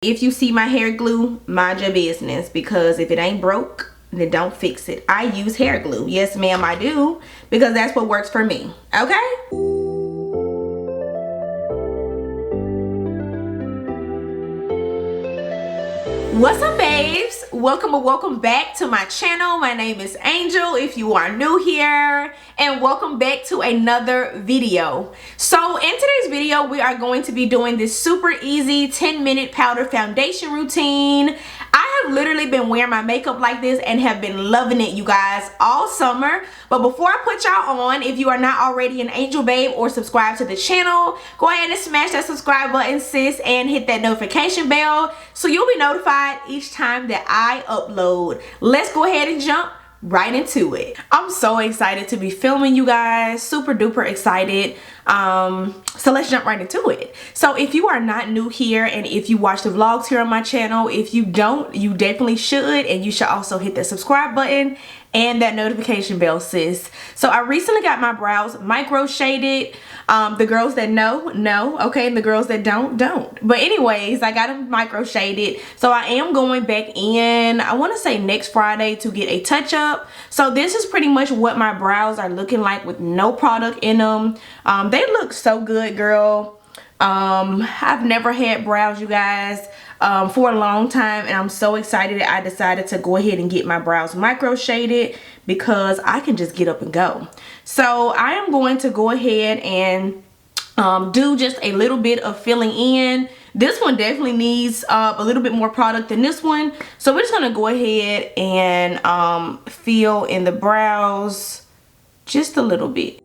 If you see my hair glue, mind your business, because if it ain't broke, then don't fix it. I use hair glue. Yes, ma'am, I do, because that's what works for me. Okay? What's up, babes? Welcome or welcome back to my channel. My name is Angel if you are new here, and welcome back to another video. So in today's video, we are going to be doing this super easy 10-minute powder foundation routine. I have literally been wearing my makeup like this and have been loving it, you guys, all summer. But before I put y'all on, if you are not already an Angel babe or subscribed to the channel, go ahead and smash that subscribe button, sis, and hit that notification bell so you'll be notified each time that I upload. Let's go ahead and jump right into it. I'm so excited to be filming, you guys. Super duper excited. So let's jump right into it. So if you are not new here, and if you watch the vlogs here on my channel, if you don't, you definitely should, and you should also hit that subscribe button and that notification bell, sis. So I recently got my brows micro shaded. The girls that know, okay, and the girls that don't. But anyways, I got them micro shaded. So I am going back in, I want to say next Friday, to get a touch up. So this is pretty much what my brows are looking like with no product in them. They look so good, girl. I've never had brows, you guys, for a long time, and I'm so excited that I decided to go ahead and get my brows micro shaded because I can just get up and go. So I am going to go ahead and do just a little bit of filling in. This one definitely needs a little bit more product than this one, so we're just gonna go ahead and fill in the brows just a little bit.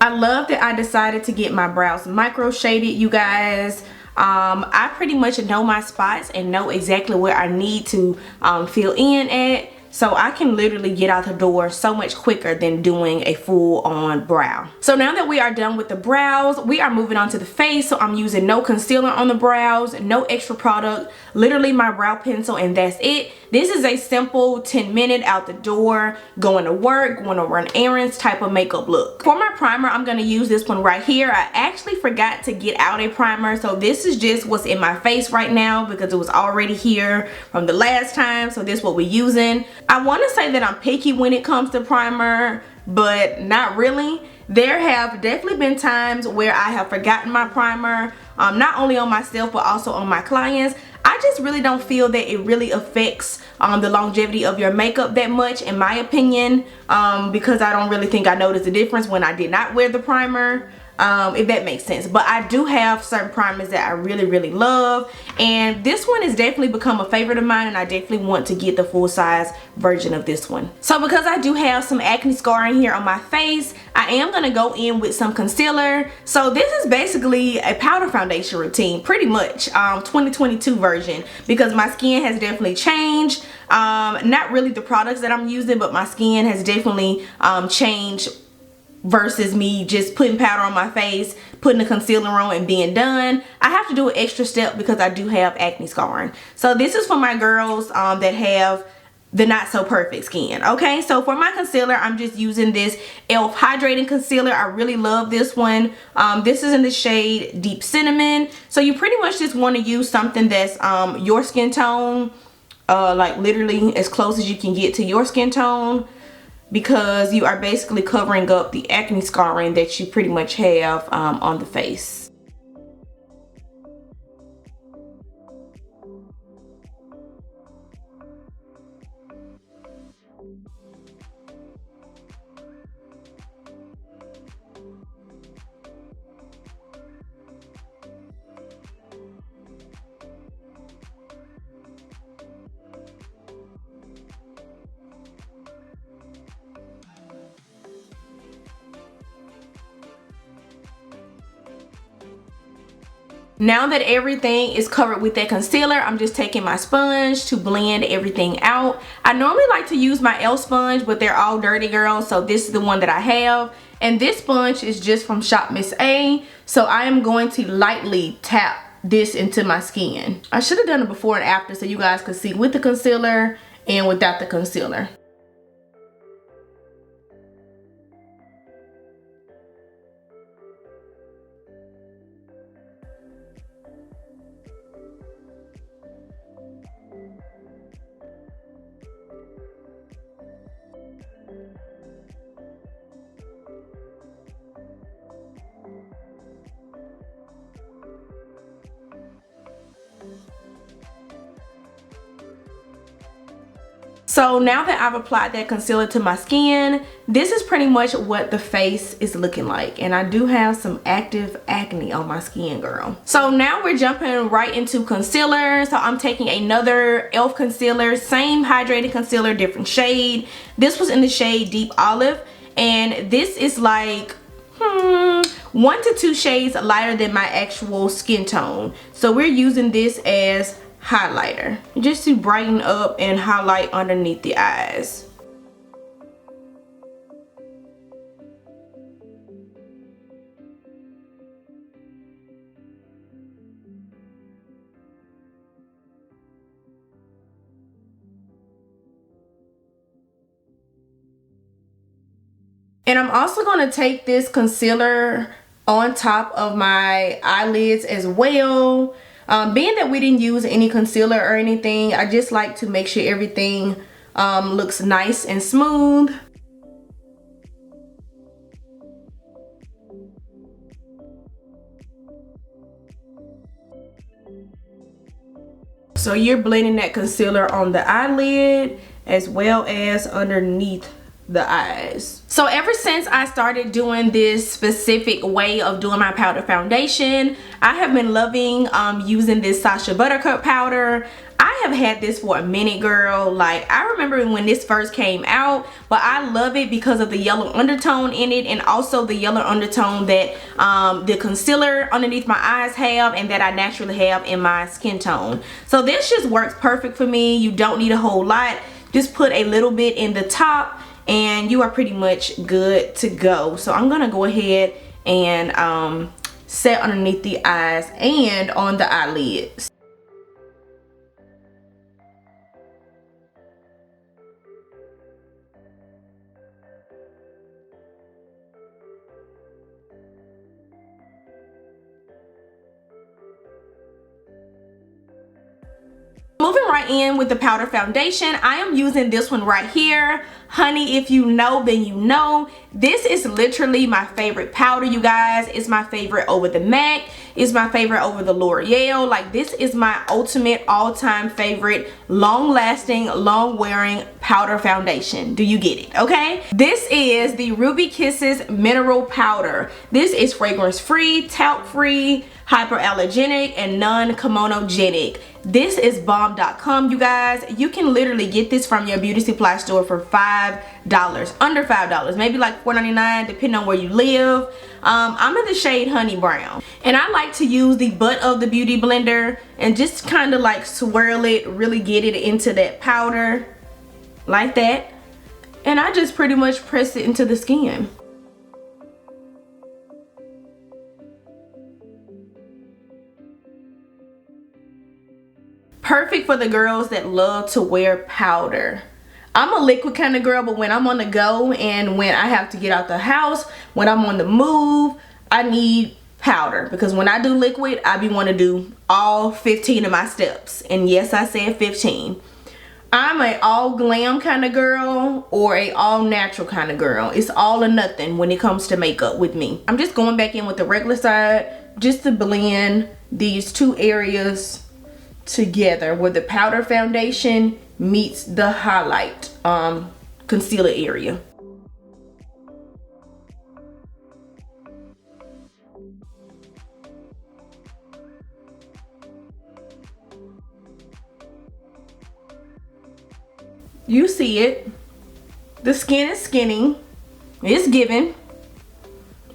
I love that I decided to get my brows micro shaded, you guys. I pretty much know my spots and know exactly where I need to fill in at. So I can literally get out the door so much quicker than doing a full on brow. So now that we are done with the brows, we are moving on to the face. So I'm using no concealer on the brows, no extra product, literally my brow pencil, and that's it. This is a simple 10-minute out the door, going to work, going to run errands type of makeup look. For my primer, I'm going to use this one right here. I actually forgot to get out a primer, so this is just what's in my face right now because it was already here from the last time. So this is what we're using. I want to say that I'm picky when it comes to primer, but not really. There have definitely been times where I have forgotten my primer, not only on myself but also on my clients. I just really don't feel that it really affects the longevity of your makeup that much, in my opinion, because I don't really think I noticed the difference when I did not wear the primer, if that makes sense. But I do have certain primers that I really love, and this one has definitely become a favorite of mine, and I definitely want to get the full size version of this one. So because I do have some acne scarring here on my face, I am going to go in with some concealer. So this is basically a powder foundation routine, pretty much 2022 version, because my skin has definitely changed. Not really the products that I'm using, but my skin has definitely changed versus me just putting powder on my face, putting the concealer on, and being done. I have to do an extra step because I do have acne scarring. So this is for my girls that have the not so perfect skin. Okay, so for my concealer, I'm just using this e.l.f. hydrating concealer. I really love this one. This is in the shade Deep Cinnamon. So you pretty much just want to use something that's your skin tone, like literally as close as you can get to your skin tone, because you are basically covering up the acne scarring that you pretty much have on the face. Now that everything is covered with that concealer, I'm just taking my sponge to blend everything out. I normally like to use my e.l.f. sponge, but they're all dirty, girls, so this is the one that I have. And this sponge is just from Shop Miss A, so I am going to lightly tap this into my skin. I should have done it before and after so you guys could see with the concealer and without the concealer. So now that I've applied that concealer to my skin, this is pretty much what the face is looking like. And I do have some active acne on my skin, girl. So now we're jumping right into concealer. So I'm taking another e.l.f. concealer, same hydrating concealer, different shade. This was in the shade Deep Olive. And this is like 1 to 2 shades lighter than my actual skin tone. So we're using this as highlighter just to brighten up and highlight underneath the eyes. And I'm also going to take this concealer on top of my eyelids as well. Being that we didn't use any concealer or anything, I just like to make sure everything looks nice and smooth. So you're blending that concealer on the eyelid as well as underneath the eyes. So ever since I started doing this specific way of doing my powder foundation, I have been loving using this Sasha Buttercup powder. I have had this for a minute, girl. Like, I remember when this first came out, but I love it because of the yellow undertone in it, and also the yellow undertone that the concealer underneath my eyes have and that I naturally have in my skin tone. So this just works perfect for me. You don't need a whole lot. Just put a little bit in the top and you are pretty much good to go. So I'm gonna go ahead and set underneath the eyes and on the eyelids. Moving right in with the powder foundation, I am using this one right here. Honey, if you know, then you know. This is literally my favorite powder, you guys. It's my favorite over the MAC. It's my favorite over the L'Oreal. Like, this is my ultimate all-time favorite, long-lasting, long-wearing powder foundation. Do you get it? Okay? This is the Ruby Kisses Mineral Powder. This is fragrance-free, talc-free, hyperallergenic, and non-comedogenic. This is bomb.com, you guys. You can literally get this from your beauty supply store for $5, under $5, maybe like $4.99 depending on where you live. I'm in the shade Honey Brown, and I like to use the butt of the beauty blender and just kind of like swirl it, really get it into that powder like that, and I just pretty much press it into the skin. Perfect for the girls that love to wear powder. I'm a liquid kind of girl, but when I'm on the go and when I have to get out the house, when I'm on the move, I need powder, because when I do liquid, I be want to do all 15 of my steps. And yes, I said 15. I'm a all glam kind of girl or a all natural kind of girl. It's all or nothing when it comes to makeup with me. I'm just going back in with the regular side just to blend these two areas together where the powder foundation meets the highlight concealer area. You see it. The skin is skinny. It's giving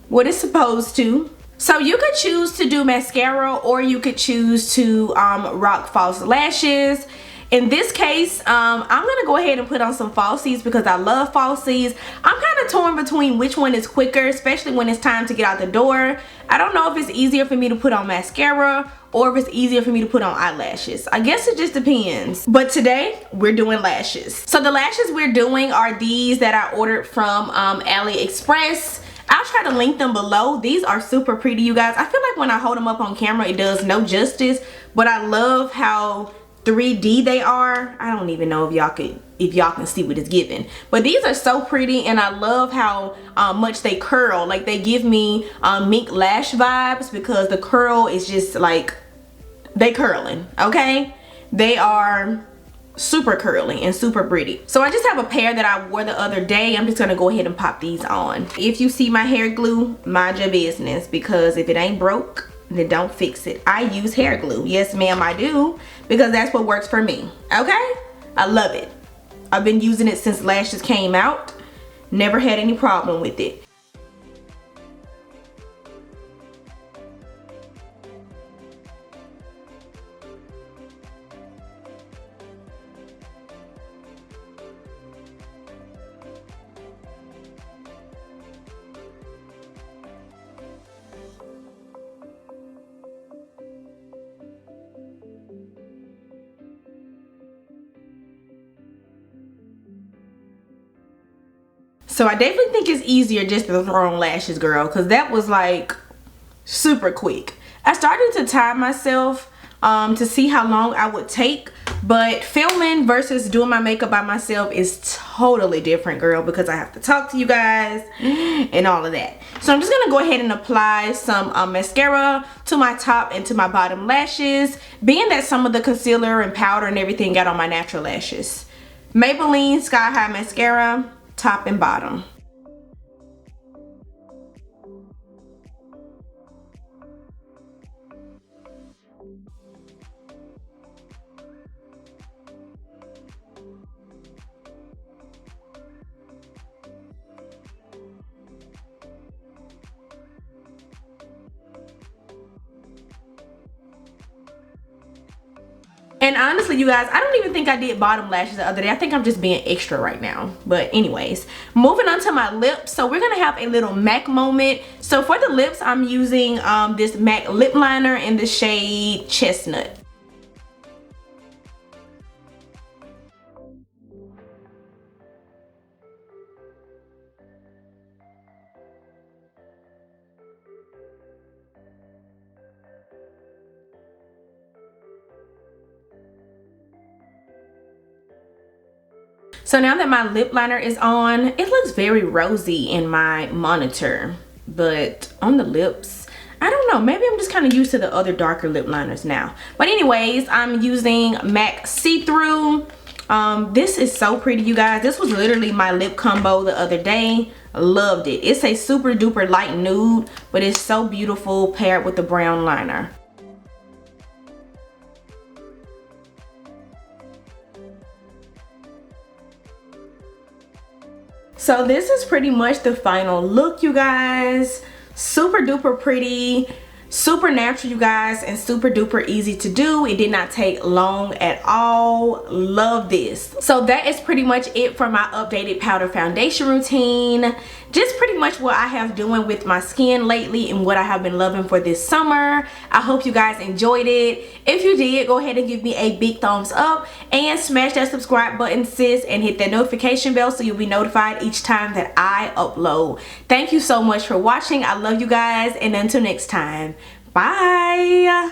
what it's supposed to. So you could choose to do mascara, or you could choose to rock false lashes. In this case, I'm gonna go ahead and put on some falsies because I love falsies. I'm kind of torn between which one is quicker, especially when it's time to get out the door. I don't know if it's easier for me to put on mascara or if it's easier for me to put on eyelashes. I guess it just depends. But today, we're doing lashes. So the lashes we're doing are these that I ordered from AliExpress. I'll try to link them below. These are super pretty, you guys. I feel like when I hold them up on camera, it does no justice, but I love how 3D they are. I don't even know if y'all can see what it's giving, but these are so pretty, and I love how much they curl. Like, they give me mink lash vibes because the curl is just like, they curling, okay? They are super curly and super pretty. So I just have a pair that I wore the other day. I'm just gonna go ahead and pop these on. If you see my hair glue, mind your business, because if it ain't broke, then don't fix it. I use hair glue. Yes, ma'am, I do, because that's what works for me, okay? I love it. I've been using it since lashes came out. Never had any problem with it. So I definitely think it's easier just to throw on lashes, girl, because that was like super quick. I started to time myself to see how long I would take, but filming versus doing my makeup by myself is totally different, girl, because I have to talk to you guys and all of that. So I'm just gonna go ahead and apply some mascara to my top and to my bottom lashes, being that some of the concealer and powder and everything got on my natural lashes. Maybelline Sky High Mascara, top and bottom. And honestly, you guys, I don't even think I did bottom lashes the other day. I think I'm just being extra right now. But anyways, moving on to my lips. So we're gonna have a little MAC moment. So for the lips, I'm using this MAC lip liner in the shade Chestnut. So now that my lip liner is on, it looks very rosy in my monitor, but on the lips, I don't know, maybe I'm just kind of used to the other darker lip liners now. But anyways, I'm using MAC See-Through. This is so pretty, you guys. This was literally my lip combo the other day. Loved it. It's a super duper light nude, but it's so beautiful paired with the brown liner. So this is pretty much the final look, you guys. Super duper pretty, super natural, you guys, and super duper easy to do. It did not take long at all. Love this. So that is pretty much it for my updated powder foundation routine. Just pretty much what I have doing with my skin lately and what I have been loving for this summer. I hope you guys enjoyed it. If you did, go ahead and give me a big thumbs up and smash that subscribe button, sis, and hit that notification bell so you'll be notified each time that I upload. Thank you so much for watching. I love you guys, and until next time, bye.